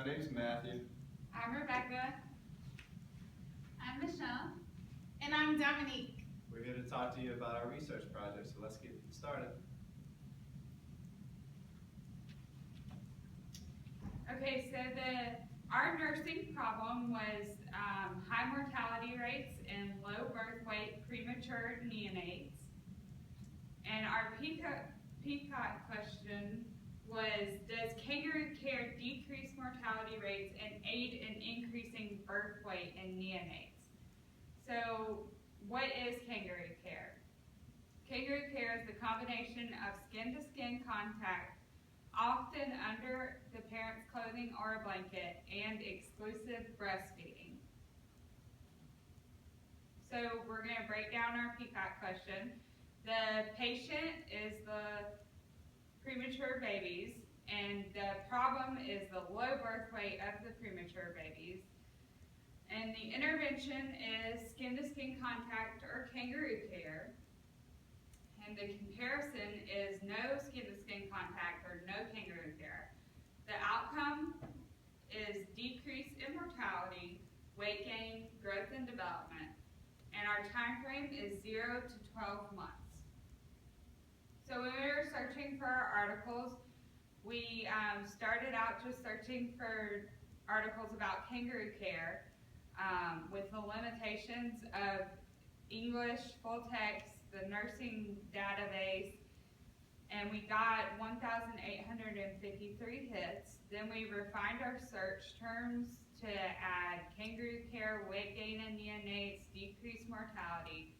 My name's Matthew. I'm Rebecca. I'm Michelle. And I'm Dominique. We're here to talk to you about our research project, so let's get started. Okay, so our nursing problem was high mortality rates and low birth weight premature neonates. And our peacock question was, does kangaroo care decrease mortality rates and aid in increasing birth weight in neonates? So what is kangaroo care? Kangaroo care is the combination of skin-to-skin contact, often under the parent's clothing or a blanket, and exclusive breastfeeding. So we're going to break down our peacock question. The patient is the premature babies, and the problem is the low birth weight of the premature babies. And the intervention is skin-to-skin contact or kangaroo care. And the comparison is no skin-to-skin contact or no kangaroo care. The outcome is decrease in mortality, weight gain, growth and development, and our time frame is 0 to 12 months. So when we were searching for our articles, we started out just searching for articles about kangaroo care with the limitations of English, full text, the nursing database, and we got 1,853 hits. Then we refined our search terms to add kangaroo care, weight gain in neonates, decreased mortality,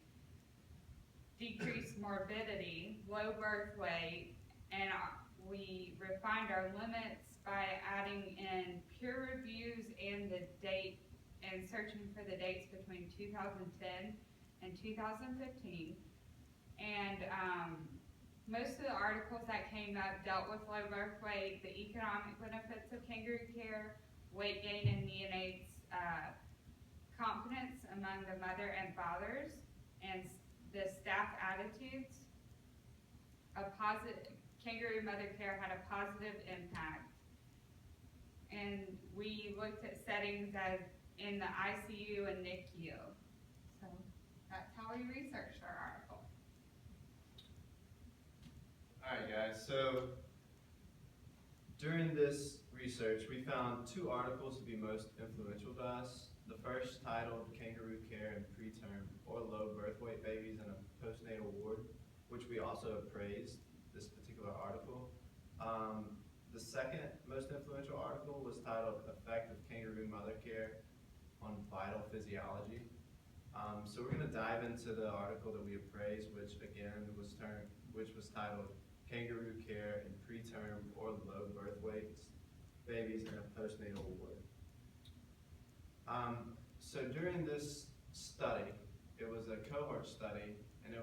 decreased morbidity, low birth weight, and we refined our limits by adding in peer reviews and the date and searching for the dates between 2010 and 2015. And most of the articles that came up dealt with low birth weight, the economic benefits of kangaroo care, weight gain in neonates, confidence among the mother and fathers, and the staff attitudes. Kangaroo mother care had a positive impact. And we looked at settings as in the ICU and NICU. So that's how we researched our article. Alright guys, so during this research we found two articles to be most influential to us. The first, titled Kangaroo Care in Preterm or Low Birth Weight Babies in a Postnatal Ward, which we also praised this particular article. The second most influential article was titled Effect of Kangaroo Mother Care on Vital Physiology. So we're going to dive into the article that we appraised, which again was titled Kangaroo Care in Preterm or Low Birth Weight Babies in a Postnatal Ward. So during this study, it was a cohort study, and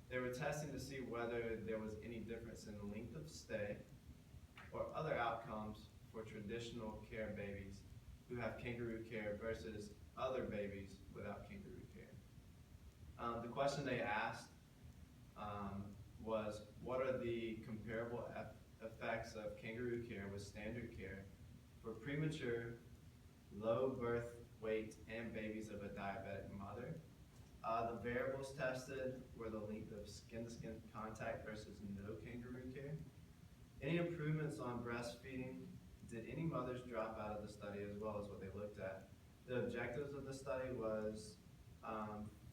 they were testing to see whether there was any difference in length of stay or other outcomes for traditional care babies who have kangaroo care versus other babies without kangaroo care. The question they asked was, what are the comparable effects of kangaroo care with standard care for premature, low birth weight, and babies of a diabetic mother? The variables tested were the length of skin-to-skin contact versus no kangaroo care. Any improvements on breastfeeding? Did any mothers drop out of the study, as well as what they looked at? The objectives of the study was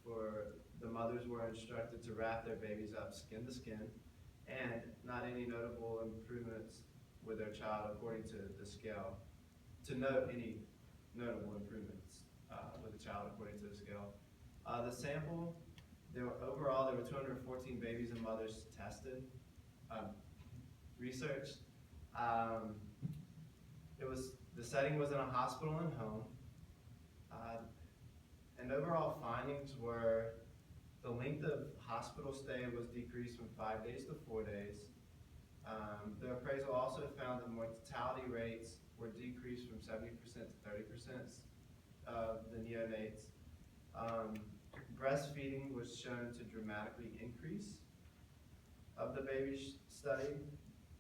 for the mothers were instructed to wrap their babies up skin to skin, and not any notable improvements with their child according to the scale. To note any notable improvements with the child according to the scale. The sample, overall there were 214 babies and mothers tested, researched. The setting was in a hospital and home. And overall findings were the length of hospital stay was decreased from 5 days to 4 days. The appraisal also found that mortality rates were decreased from 70% to 30% of the neonates. Breastfeeding was shown to dramatically increase of the baby studied.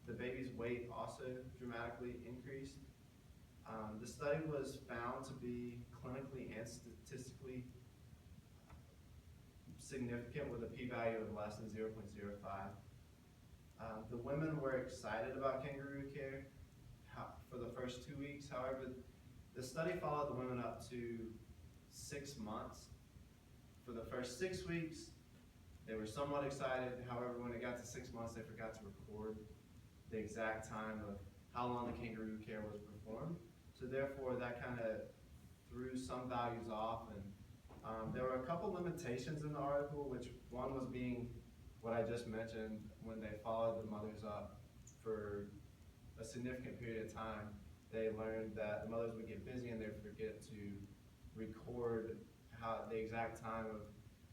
The baby's weight also dramatically increased. The study was found to be clinically and statistically significant with a p-value of less than 0.05. The women were excited about Kangaroo Care for the first 2 weeks. However, the study followed the women up to 6 months. For the first 6 weeks, they were somewhat excited. However, when it got to 6 months, they forgot to record the exact time of how long the Kangaroo Care was performed. So therefore, that kind of threw some values off. And there were a couple limitations in the article, which one was being what I just mentioned, when they followed the mothers up for a significant period of time, they learned that the mothers would get busy and they'd forget to record the exact time of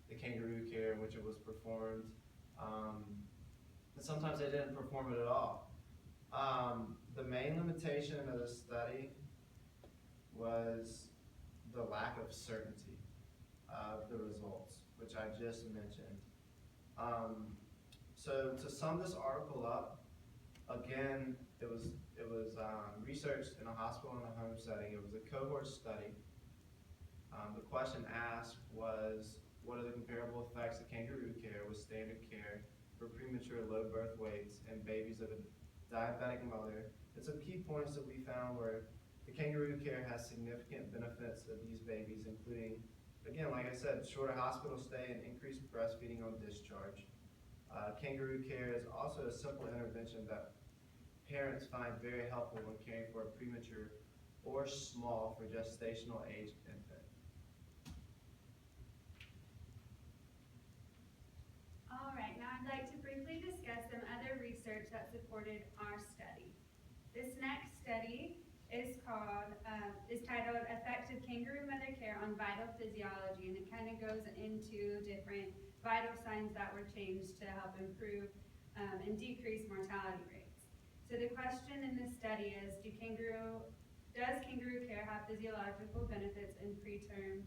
the Kangaroo Care in which it was performed. And sometimes they didn't perform it at all. The main limitation of the study was the lack of certainty of the results, which I just mentioned. So to sum this article up, again, it was researched in a hospital and a home setting. It was a cohort study. The question asked was, what are the comparable effects of Kangaroo Care with standard care for premature low birth weights and babies of a diabetic mother? And some key points that we found were the Kangaroo Care has significant benefits of these babies, including, again, like I said, shorter hospital stay and increased breastfeeding on discharge. Kangaroo Care is also a simple intervention that parents find very helpful when caring for a premature or small for gestational age infant. All right, now I'd like to briefly discuss some other research that supported our study. This next study is titled Effective Kangaroo Mother Care on Vital Physiology, and it kind of goes into different vital signs that were changed to help improve and decrease mortality rates. So the question in this study is, does Kangaroo Care have physiological benefits in preterm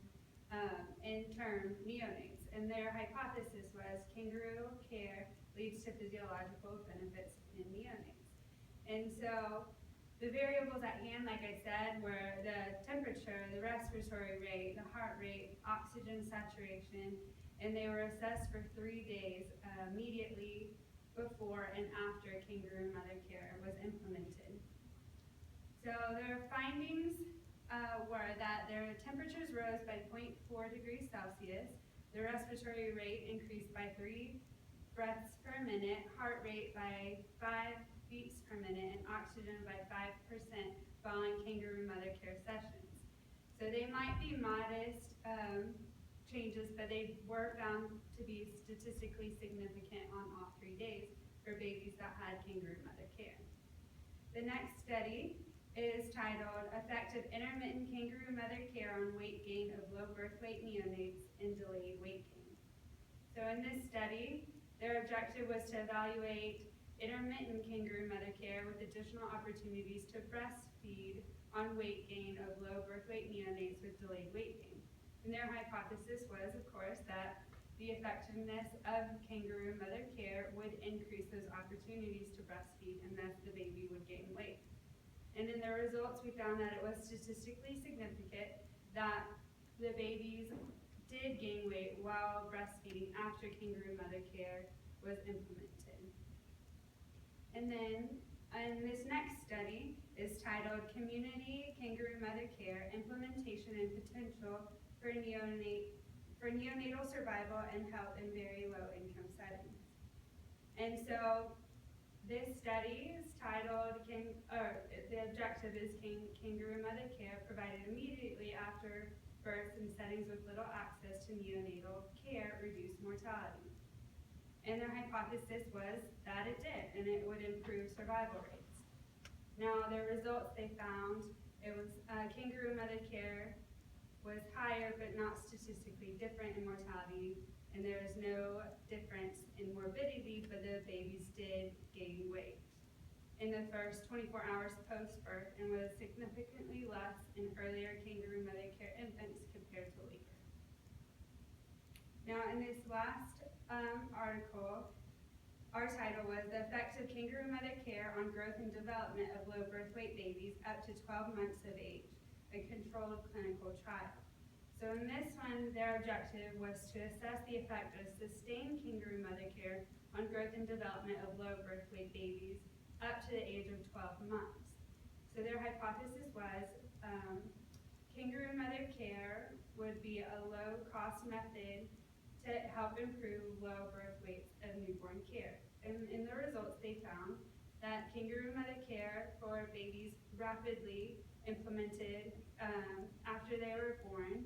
neonates? And their hypothesis was Kangaroo Care leads to physiological benefits in neonates. And so the variables at hand, like I said, were the temperature, the respiratory rate, the heart rate, oxygen saturation, and they were assessed for 3 days immediately before and after Kangaroo Mother Care was implemented. So their findings were that their temperatures rose by 0.4 degrees Celsius, the respiratory rate increased by 3 breaths per minute, heart rate by 5 beats per minute, and oxygen by 5% following Kangaroo Mother Care sessions. So they might be modest changes, but they were found to be statistically significant on all 3 days for babies that had Kangaroo Mother Care. The next study is titled Effective Intermittent Kangaroo Mother Care on Weight Gain of Low Birth Weight Neonates and Delayed Weight Gain. So in this study, their objective was to evaluate intermittent kangaroo mother care with additional opportunities to breastfeed on weight gain of low birth weight neonates with delayed weight gain. And their hypothesis was, of course, that the effectiveness of kangaroo mother care would increase those opportunities to breastfeed, and thus the baby would gain weight. And in the results, we found that it was statistically significant that the babies did gain weight while breastfeeding after kangaroo mother care was implemented. And then, and this next study is titled Community Kangaroo Mother Care Implementation and Potential for Neonatal Survival and Health in Very Low Income Settings. And so this study is titled, the objective is Kangaroo Mother Care provided immediately after birth in settings with little access to neonatal care reduce mortality. And their hypothesis was that it did, and it would improve survival rates. Now, the results they found, it was Kangaroo Mother Care was higher but not statistically different in mortality, and there is no difference in morbidity, but the babies did gain weight in the first 24 hours post-birth and was significantly less in earlier Kangaroo Mother Care infants compared to later. Now, in this last article, our title was The Effects of Kangaroo Mother Care on Growth and Development of Low Birth Weight Babies up to 12 months of age, a controlled clinical trial. So in this one, their objective was to assess the effect of sustained kangaroo mother care on growth and development of low birth weight babies up to the age of 12 months. So their hypothesis was kangaroo mother care would be a low-cost method to help improve low birth weights of newborn care. And in the results, they found that kangaroo mother care for babies rapidly implemented after they were born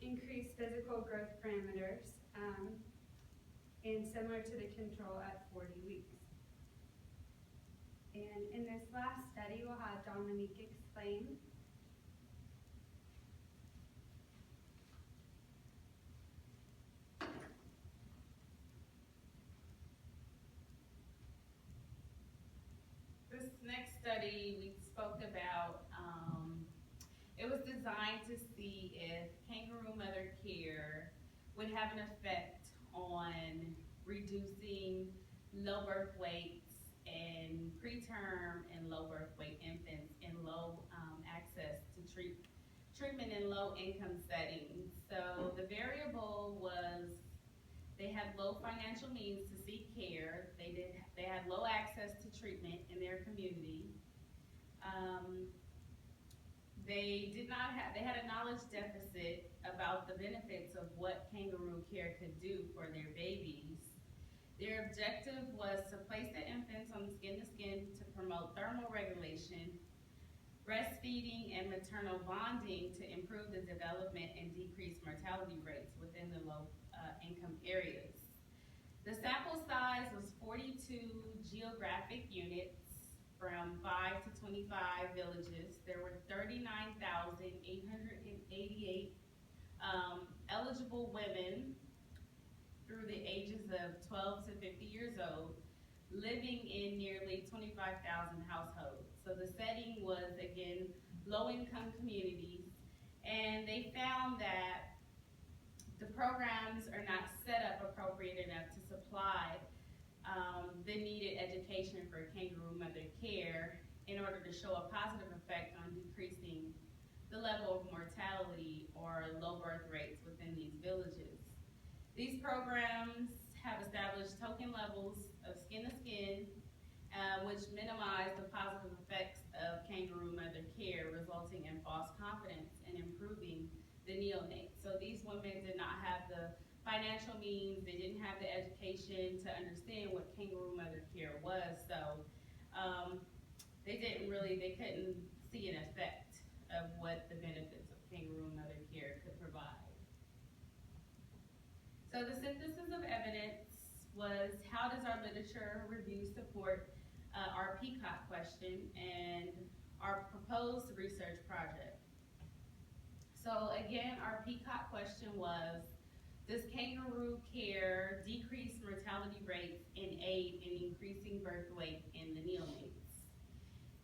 increased physical growth parameters and similar to the control at 40 weeks. And in this last study, we'll have Dominique explain. This next study we spoke about, it was designed to see if kangaroo mother care would have an effect on reducing low birth weights and preterm and low birth weight infants in low access to treatment in low income settings. So the variable was they had low financial means to seek care. They had low access to treatment in their community. They had a knowledge deficit about the benefits of what kangaroo care could do for their babies. Their objective was to place the infants on skin-to-skin to promote thermal regulation, breastfeeding, and maternal bonding to improve the development and decrease mortality rates within the low income areas. The sample size was 42 geographic units from 5 to 25 villages. There were 39,888 eligible women through the ages of 12 to 50 years old, living in nearly 25,000 households. So the setting was, again, low-income communities, and they found that the programs are not set up appropriate enough to supply the needed education for kangaroo mother care in order to show a positive effect on decreasing the level of mortality or low birth rates within these villages. These programs have established token levels of skin-to-skin, which minimize the positive effects of kangaroo mother care, resulting in false confidence and improving the neonates. So these women did not have the financial means, they didn't have the education to understand what kangaroo mother care was, so they couldn't see an effect of what the benefits of kangaroo mother care could provide. So the synthesis of evidence was, how does our literature review support our PCOT question and our proposed research project? So again, our PCOT question was, does kangaroo care decrease mortality rates and aid in increasing birth weight in the neonates?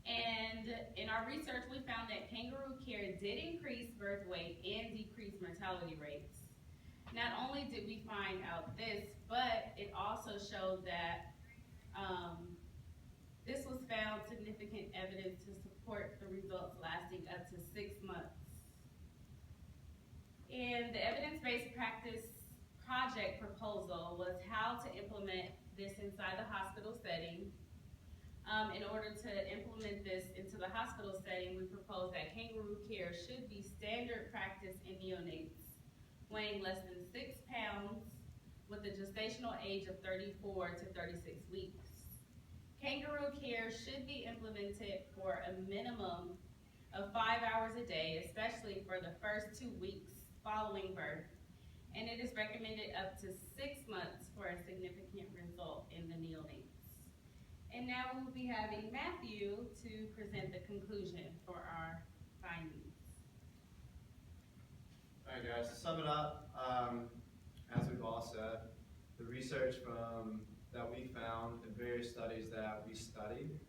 And in our research, we found that kangaroo care did increase birth weight and decrease mortality rates. Not only did we find out this, but it also showed that this was found significant evidence to support the results lasting up to 6 months. And the evidence-based practice project proposal was how to implement this inside the hospital setting. In order to implement this into the hospital setting, we proposed that kangaroo care should be standard practice in neonates weighing less than 6 pounds with a gestational age of 34 to 36 weeks. Kangaroo care should be implemented for a minimum of 5 hours a day, especially for the first 2 weeks following birth, and it is recommended up to 6 months for a significant result in the neonates. And now we will be having Matthew to present the conclusion for our findings. All right, guys, to sum it up, as we've all said, the research that we found in various studies that we studied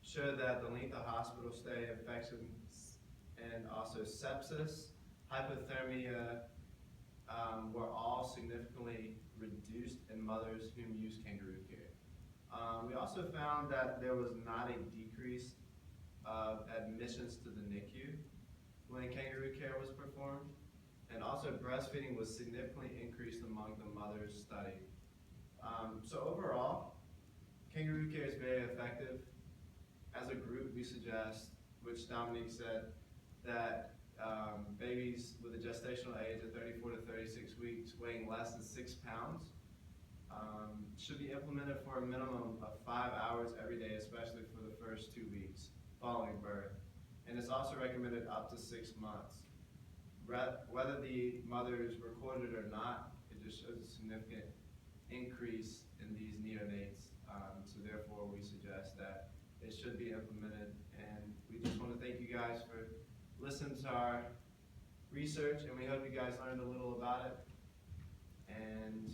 showed that the length of hospital stay, infections, and also sepsis, hypothermia, were all significantly reduced in mothers who use kangaroo care. We also found that there was not a decrease of admissions to the NICU when kangaroo care was performed, and also breastfeeding was significantly increased among the mothers studied. So overall, kangaroo care is very effective. As a group, we suggest, which Dominique said, that babies with a gestational age of 34 to 36 weeks weighing less than 6 pounds should be implemented for a minimum of 5 hours every day, especially for the first 2 weeks following birth. And it's also recommended up to 6 months. Whether the mother is recorded or not, it just shows a significant increase in these neonates. So therefore, we suggest that it should be implemented. And we just want to thank you guys for listening to our research, and we hope you guys learned a little about it. And